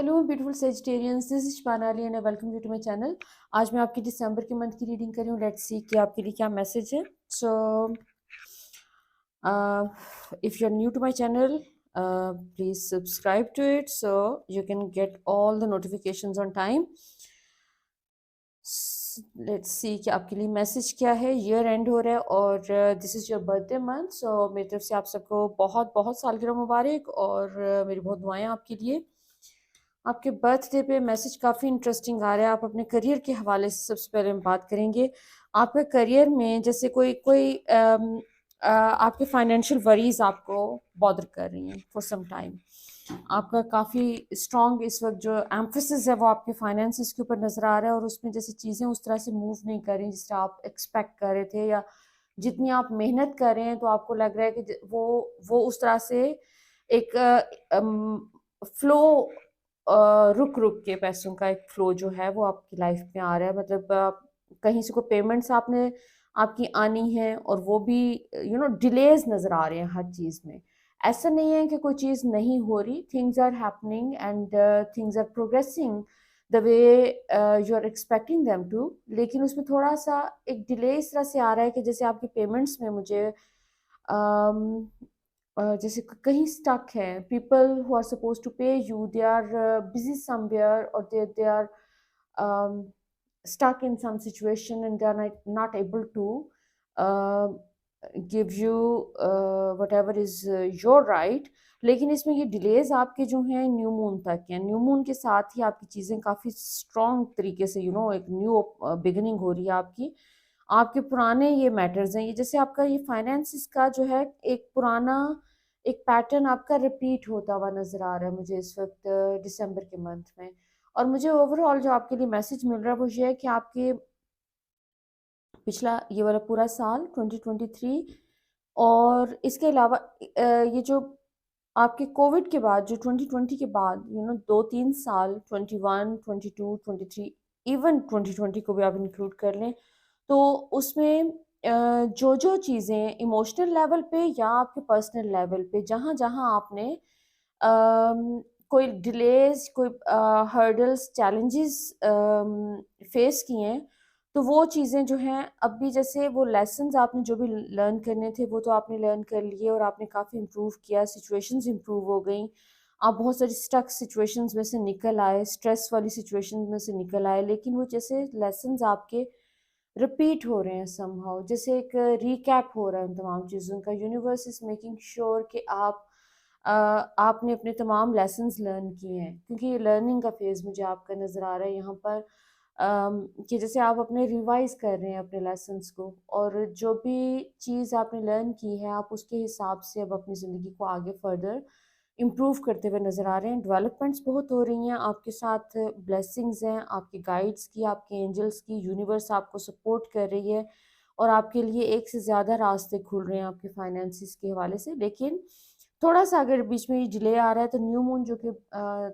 Hello beautiful Sagittarians, this is Panali and welcome you to my channel. आज मैं आपकी दिसंबर के मंथ की रीडिंग कर रही हूँ। लेट्स सी कि आपके लिए क्या मैसेज है। So if you are new to my channel, please subscribe to it so you can get all the notifications on time. Let's see कि आपके लिए मैसेज क्या है। ईयर एंड हो रहा है और this is your birthday month, so मेरी तरफ से आप सबको बहुत बहुत सालगिरह मुबारक और मेरी बहुत दुआएं आपके लिए। आपके बर्थडे पे मैसेज काफ़ी इंटरेस्टिंग आ रहा है। आप अपने करियर के हवाले से सबसे पहले हम बात करेंगे। आपके करियर में जैसे कोई कोई आपके फाइनेंशियल वरीज आपको बॉदर कर रही हैं फॉर सम टाइम। आपका काफ़ी स्ट्रॉन्ग इस वक्त जो एम्फेसिस है वो आपके फाइनेंसिस के ऊपर नज़र आ रहा है और उसमें जैसे चीज़ें उस तरह से मूव नहीं कर रही जिस तरह आप एक्सपेक्ट कर रहे थे, या जितनी आप मेहनत कर रहे हैं तो आपको लग रहा है कि वो उस तरह से एक फ्लो, रुक रुक के पैसों का एक फ्लो जो है वो आपकी लाइफ में आ रहा है। मतलब कहीं से कोई पेमेंट्स आपने आपकी आनी है और वो भी डिलेज नज़र आ रहे हैं हर चीज़ में। ऐसा नहीं है कि कोई चीज़ नहीं हो रही, things are happening and things are progressing the way you are expecting them to. लेकिन उसमें थोड़ा सा एक डिले इस तरह से आ रहा है कि जैसे आपकी पेमेंट्स में मुझे जैसे कहीं स्टक है। People who are suppose to pay you, they are busy somewhere और they are stuck in some situation and they are not able to uh, give you whatever is your right। लेकिन इसमें ये delays आपके जो हैं new moon तक हैं। New moon के साथ ही आपकी चीज़ें काफ़ी स्ट्रॉन्ग तरीके से एक न्यू बिगिनिंग हो रही है आपकी। आपके पुराने ये मैटर्स हैं, ये जैसे आपका ये फाइनेंसिस का जो है एक पुराना एक पैटर्न आपका रिपीट होता हुआ नज़र आ रहा है मुझे इस वक्त दिसंबर के मंथ में। और मुझे ओवरऑल जो आपके लिए मैसेज मिल रहा है वो ये है कि आपके पिछला ये वाला पूरा साल 2023 और इसके अलावा ये जो आपके कोविड के बाद जो 2020 के बाद 2-3 साल 21, 22, 23, इवन 2020 को भी आप इंक्लूड कर लें तो उसमें जो जो चीज़ें इमोशनल लेवल पे या आपके पर्सनल लेवल पे जहाँ जहाँ आपने कोई डिलेज, कोई हर्डल्स, चैलेंजेस फेस किए हैं, तो वो चीज़ें जो हैं अब भी जैसे वो लेसन्स आपने जो भी लर्न करने थे वो तो आपने लर्न कर लिए और आपने काफ़ी इम्प्रूव किया, सिचुएशंस इम्प्रूव हो गई। आप बहुत सारी स्टक सिचुएशंस में से निकल आए, स्ट्रेस वाली सिचुएशंस में से निकल आए, लेकिन वो जैसे लेसन्स आपके रिपीट हो रहे हैं समहाउ, जैसे एक रिकैप हो रहा है उन तमाम चीज़ों का। यूनिवर्स इज मेकिंग श्योर कि आपने अपने तमाम लेसन्स लर्न किए हैं, क्योंकि ये लर्निंग का फेज़ मुझे आपका नज़र आ रहा है यहाँ पर। कि जैसे आप अपने रिवाइज कर रहे हैं अपने लेसन्स को और जो भी चीज़ आपने लर्न की है आप उसके हिसाब से अब अपनी ज़िंदगी को आगे फर्दर इम्प्रूव करते हुए नज़र आ रहे हैं। डेवलपमेंट्स बहुत हो रही हैं आपके साथ, ब्लेसिंग्स हैं आपके गाइड्स की, आपके एंजल्स की, यूनिवर्स आपको सपोर्ट कर रही है और आपके लिए एक से ज़्यादा रास्ते खुल रहे हैं आपके फाइनेंसिस के हवाले से। लेकिन थोड़ा सा अगर बीच में ये डिले आ रहा है तो न्यू मून जो कि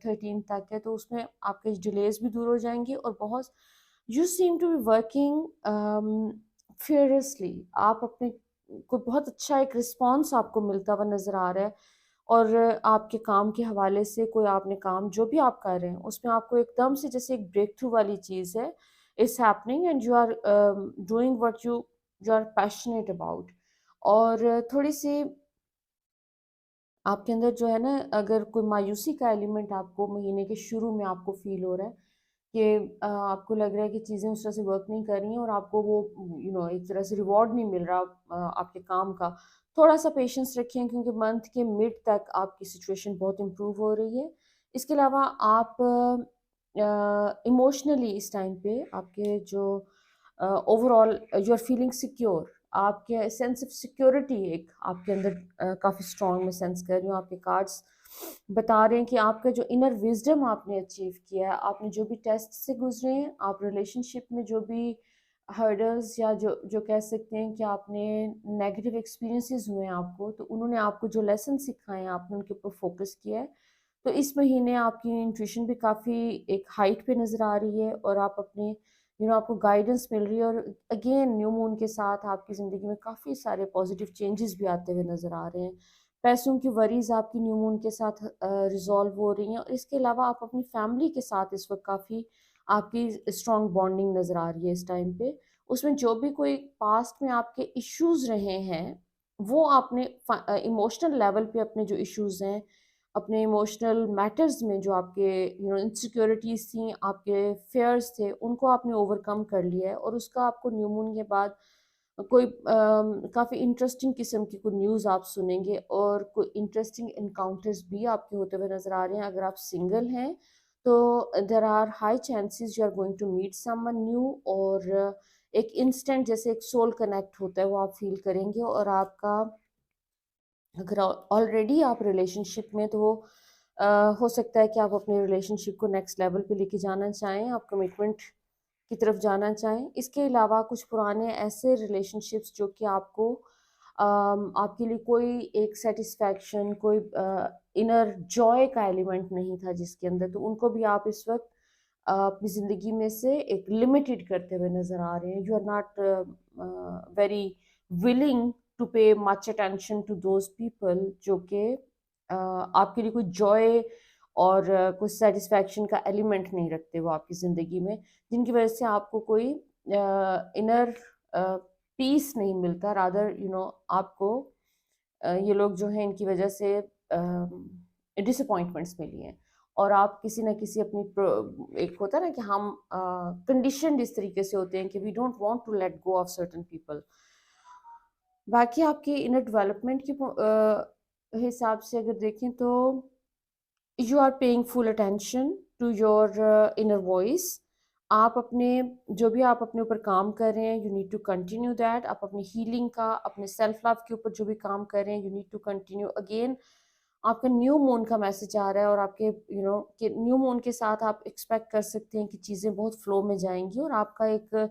13 तक है तो उसमें आपके डिलेज भी दूर हो जाएंगे और बहुत you seem to be working fearlessly. आप अपने को बहुत अच्छा एक रिस्पॉन्स आपको मिलता हुआ नज़र आ रहा है और आपके काम के हवाले से कोई आपने काम जो भी आप कर रहे हैं उसमें आपको एकदम से जैसे एक ब्रेक थ्रू वाली चीज़ है it's happening and you are doing what you are passionate about. और थोड़ी सी आपके अंदर जो है ना, अगर कोई मायूसी का एलिमेंट आपको महीने के शुरू में आपको फील हो रहा है कि आपको लग रहा है कि चीज़ें उस तरह से वर्क नहीं कर रही हैं और आपको वो एक तरह से रिवॉर्ड नहीं मिल रहा आपके काम का, थोड़ा सा पेशेंस रखें क्योंकि मंथ के मिड तक आपकी सिचुएशन बहुत इम्प्रूव हो रही है। इसके अलावा आप इमोशनली इस टाइम पे आपके जो overall you are feeling secure, आपके सेंस ऑफ सिक्योरिटी एक आपके अंदर काफ़ी स्ट्रॉन्ग मैं सेंस कर रही हूँ। आपके कार्ड्स बता रहे हैं कि आपका जो इनर विजडम आपने अचीव किया है, आपने जो भी टेस्ट से गुजरे हैं, आप रिलेशनशिप में जो भी हर्डल्स या जो जो कह सकते हैं कि आपने नेगेटिव एक्सपीरियंसेस हुए हैं आपको, तो उन्होंने आपको जो लेसन सिखाए हैं आपने उनके ऊपर फोकस किया है। तो इस महीने आपकी इंट्यूशन भी काफ़ी एक हाइट पे नज़र आ रही है और आप अपने आपको गाइडेंस मिल रही है और अगेन न्यू मून के साथ आपकी ज़िंदगी में काफ़ी सारे पॉजिटिव चेंजेस भी आते हुए नज़र आ रहे हैं। पैसों की वरीज आपकी न्यू मून के साथ रिजॉल्व हो रही हैं। और इसके अलावा आप अपनी फैमिली के साथ इस वक्त काफ़ी आपकी स्ट्रॉन्ग बॉन्डिंग नज़र आ रही है इस टाइम पे। उसमें जो भी कोई पास्ट में आपके इश्यूज रहे हैं वो आपने इमोशनल लेवल पे अपने जो इश्यूज हैं, अपने इमोशनल मैटर्स में जो आपके इनसिक्योरिटीज थी, आपके फेयर्स थे, उनको आपने ओवरकम कर लिया है। और उसका आपको न्यू मून के बाद कोई काफ़ी इंटरेस्टिंग किस्म की कोई न्यूज़ आप सुनेंगे और कोई इंटरेस्टिंग इनकाउंटर्स भी आपके होते हुए नज़र आ रहे हैं। अगर आप सिंगल हैं तो there are high chances you are going to meet someone new, और एक इंस्टेंट जैसे एक सोल कनेक्ट होता है वो आप फील करेंगे। और आपका अगर ऑलरेडी आप रिलेशनशिप में तो हो सकता है कि आप अपने रिलेशनशिप को नेक्स्ट लेवल पे लेके जाना चाहें, आप कमिटमेंट की तरफ जाना चाहें। इसके अलावा कुछ पुराने ऐसे रिलेशनशिप्स जो कि आपको आपके लिए कोई एक सेटिस्फैक्शन, कोई इनर जॉय का एलिमेंट नहीं था जिसके अंदर, तो उनको भी आप इस वक्त अपनी ज़िंदगी में से एक लिमिटेड करते हुए नज़र आ रहे हैं। You are not very willing to pay much attention to those people जो कि आपके लिए कोई जॉय और कुछ सेटिस्फैक्शन का एलिमेंट नहीं रखते वो आपकी ज़िंदगी में, जिनकी वजह से आपको कोई इनर पीस नहीं मिलता। रादर आपको ये लोग जो हैं इनकी वजह से डिसअपॉइंटमेंट्स मिली हैं। और आप किसी ना किसी अपनी एक होता है ना कि हम कंडीशन इस तरीके से होते हैं कि we don't want to let go of certain people. बाकी आपके इनर डेवलपमेंट के हिसाब से अगर देखें तो you are paying full attention to your inner voice. आप अपने जो भी आप अपने ऊपर काम कर रहे हैं, you need to continue that. आप अपनी हीलिंग का, अपने सेल्फ लव के ऊपर जो भी काम कर रहे हैं, you need to continue. Again आपका न्यू मून का मैसेज आ रहा है और आपके कि न्यू मून के साथ आप एक्सपेक्ट कर सकते हैं कि चीज़ें बहुत फ्लो में जाएंगी और आपका एक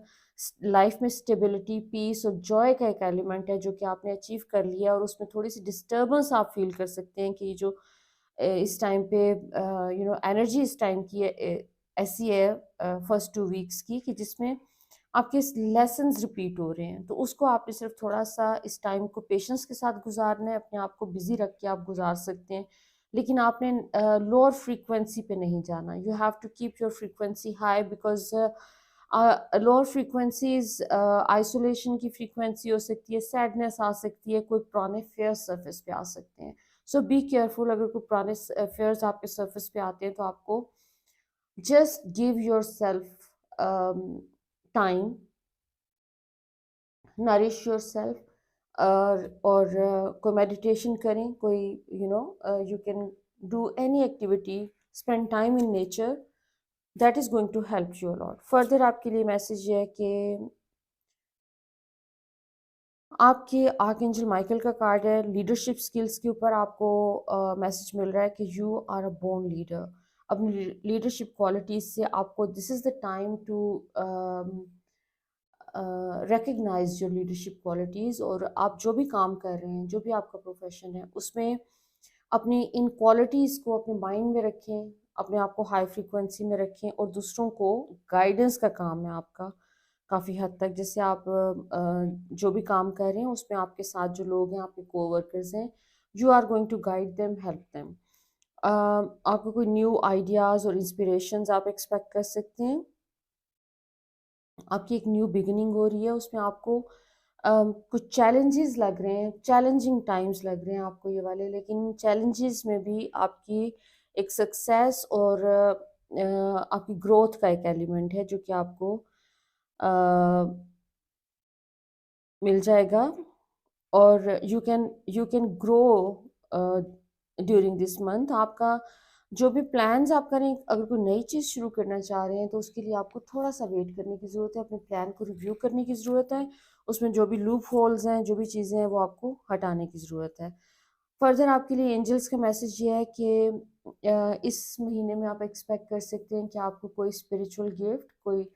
लाइफ में स्टेबिलिटी, पीस और जॉय का एक एलिमेंट है जो कि आपने अचीव कर लिया। और उसमें थोड़ी सी डिस्टर्बेंस आप फील कर सकते हैं कि जो इस टाइम पे एनर्जी इस टाइम की ऐसी है फर्स्ट 2 वीक्स की कि जिसमें आपके लेसन्स रिपीट हो रहे हैं। तो उसको आपने सिर्फ थोड़ा सा इस टाइम को पेशेंस के साथ गुजारना है, अपने आप को बिजी रख के आप गुजार सकते हैं। लेकिन आपने लोअर फ्रीक्वेंसी पे नहीं जाना। You have to keep your frequency high because lower frequencies isolation की फ्रीक्वेंसी हो सकती है, सैडनेस आ सकती है, कोई पुराने फेयर सरफेस पे आ सकते हैं। सो बी केयरफुल। अगर कोई पुराने फेयर्स आपके सरफेस पे आते हैं तो आपको just give yourself time, nourish yourself. और कोई मेडिटेशन करें, कोई you can do any activity, spend time in nature, that is going to help you a lot. Further आपके लिए मैसेज ये है कि आपके आर्कएंजल माइकल का कार्ड है, लीडरशिप स्किल्स के ऊपर आपको मैसेज मिल रहा है कि you are a born leader. अपनी लीडरशिप क्वालिटीज से आपको this is the time to recognise your leadership qualities. और आप जो भी काम कर रहे हैं, जो भी आपका प्रोफेशन है, उसमें अपनी इन क्वालिटीज़ को अपने माइंड में रखें, अपने आप को हाई फ्रीक्वेंसी में रखें और दूसरों को गाइडेंस का काम है आपका काफ़ी हद तक। जैसे आप जो भी काम कर रहे हैं उसमें आपके साथ जो लोग हैं, आपके कोवर्कर्स हैं, you are going to guide them, help them. आपको कोई न्यू आइडियाज़ और इंस्पिरेशंस आप एक्सपेक्ट कर सकते हैं। आपकी एक न्यू बिगिनिंग हो रही है, उसमें आपको कुछ चैलेंजेस लग रहे हैं, चैलेंजिंग टाइम्स लग रहे हैं आपको ये वाले, लेकिन चैलेंजेस में भी आपकी एक सक्सेस और आपकी ग्रोथ का एक एलिमेंट है जो कि आपको अ, मिल जाएगा। और you can grow during this month. आपका जो भी प्लान्स आप करें, अगर कोई नई चीज़ शुरू करना चाह रहे हैं तो उसके लिए आपको थोड़ा सा वेट करने की ज़रूरत है, अपने प्लान को रिव्यू करने की ज़रूरत है। उसमें जो भी लूप होल्स हैं, जो भी चीज़ें हैं, वो आपको हटाने की ज़रूरत है। फर्दर आपके लिए एंजल्स का मैसेज ये है कि इस महीने में आप एक्सपेक्ट कर सकते हैं कि आपको कोई स्पिरिचुअल गिफ्ट, कोई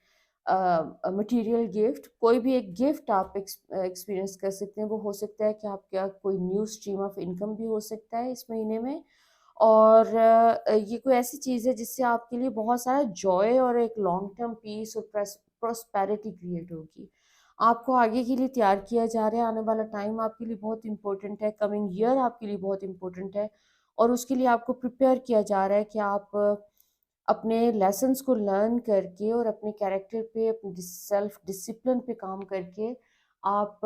मटेरियल गिफ्ट, कोई भी एक गिफ्ट आप एक्सपीरियंस कर सकते हैं। वो हो सकता है कि आपका कोई न्यू स्ट्रीम ऑफ इनकम भी हो सकता है इस महीने में। और ये कोई ऐसी चीज़ है जिससे आपके लिए बहुत सारा जॉय और एक लॉन्ग टर्म पीस और प्रोस्पेरिटी क्रिएट होगी। आपको आगे के लिए तैयार किया जा रहा है। आने वाला टाइम आपके लिए बहुत इंपॉर्टेंट है, कमिंग ईयर आपके लिए बहुत इंपॉर्टेंट है, और उसके लिए आपको प्रिपेयर किया जा रहा है कि आप अपने लेसन्स को लर्न करके और अपने कैरेक्टर पे, अपने सेल्फ डिसिप्लिन पे काम करके आप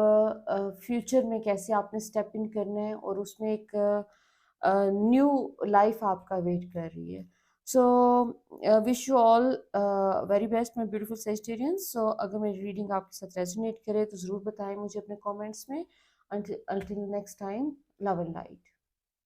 फ्यूचर में कैसे आपने स्टेप इन करना है, और उसमें एक न्यू लाइफ आपका वेट कर रही है। So wish you all very best my beautiful Sagittarians. So अगर मेरी रीडिंग आपके साथ रेजोनेट करे तो ज़रूर बताएं मुझे अपने कमेंट्स में। until next time, love and light.